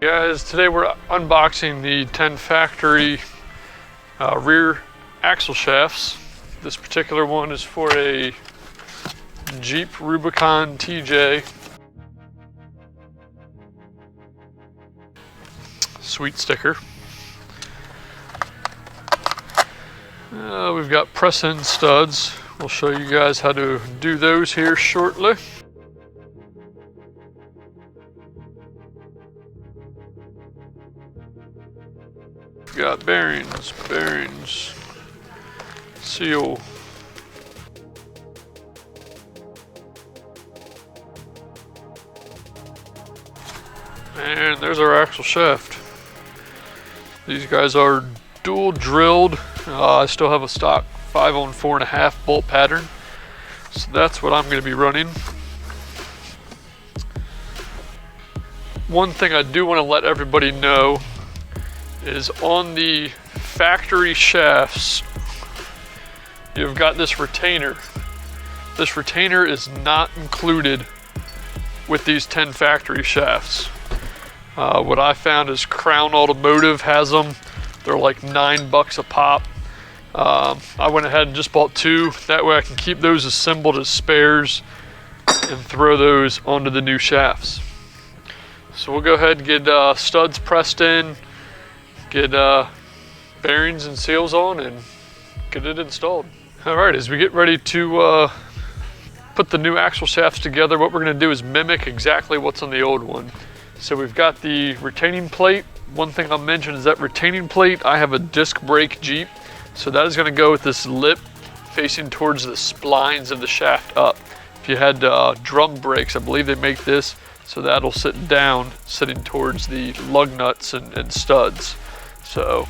Guys, today we're unboxing the 10 factory rear axle shafts. This particular one is for a Jeep TJ. Sweet sticker. We've got press-in studs. We'll show you guys how to do those here shortly. We've got bearings, seal. And there's our axle shaft. These guys are dual drilled. I still have a stock 5 on 4.5 bolt pattern. So that's what I'm going to be running. One thing I do want to let everybody know is on the factory shafts, you've got this retainer. This retainer is not included with these 10 factory shafts. What I found is Crown Automotive has them. They're like $9 a pop. I went ahead and just bought 2. That way I can keep those assembled as spares and throw those onto the new shafts. So we'll go ahead and get studs pressed in, get bearings and seals on, and get it installed. All right, as we get ready to put the new axle shafts together, what we're gonna do is mimic exactly what's on the old one. So we've got the retaining plate. One thing I'll mention is that retaining plate, I have a disc brake Jeep. So that is gonna go with this lip facing towards the splines of the shaft up. If you had drum brakes, I believe they make this, so that'll sit down, sitting towards the lug nuts and studs. So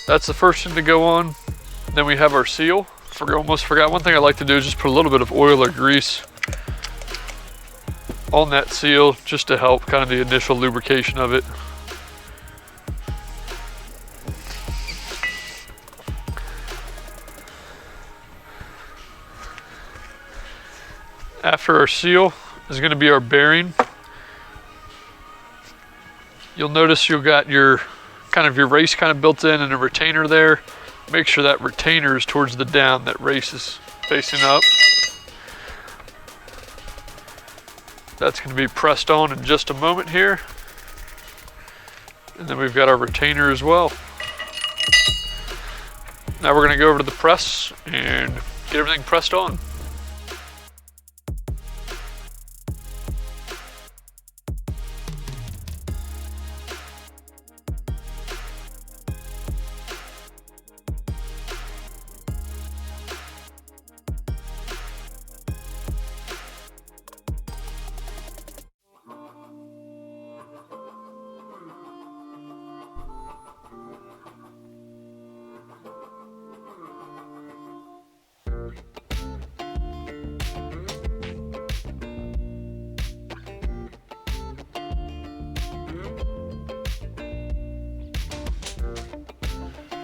that's the first thing to go on. Then we have our seal. Almost forgot, one thing I like to do is just put a little bit of oil or grease on that seal just to help kind of the initial lubrication of it. After our seal is going to be our bearing. You'll notice you've got your race kind of built in and a retainer there. Make sure that retainer is towards the down, that race is facing up. That's going to be pressed on in just a moment here. And then we've got our retainer as well. Now we're going to go over to the press and get everything pressed on.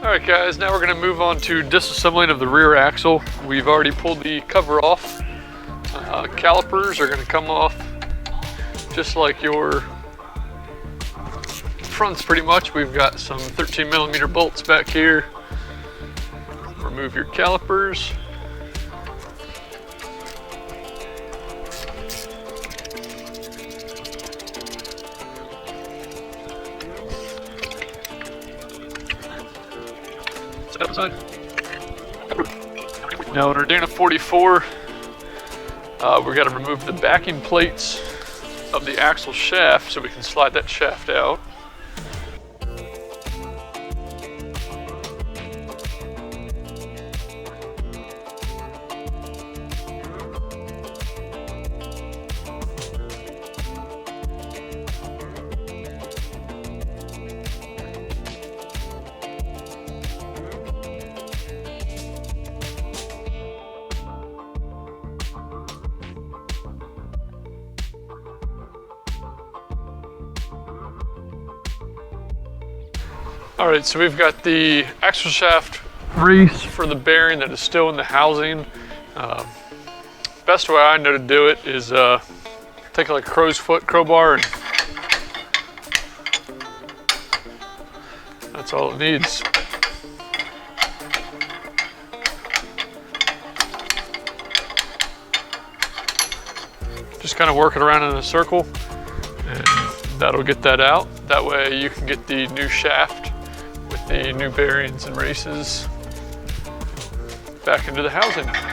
Alright guys, now we're going to move on to disassembling of the rear axle. We've already pulled the cover off. Calipers are going to come off just like your fronts pretty much. We've got some 13mm bolts back here. Remove your calipers. Outside. Now in our Dana 44, we've got to remove the backing plates of the axle shaft so we can slide that shaft out. All right, so we've got the axle shaft race for the bearing that is still in the housing. Best way I know to do it is take like a crow's foot crowbar and that's all it needs. Just kind of work it around in a circle and that'll get that out. That way you can get the new shaft with the new bearings and races back into the housing.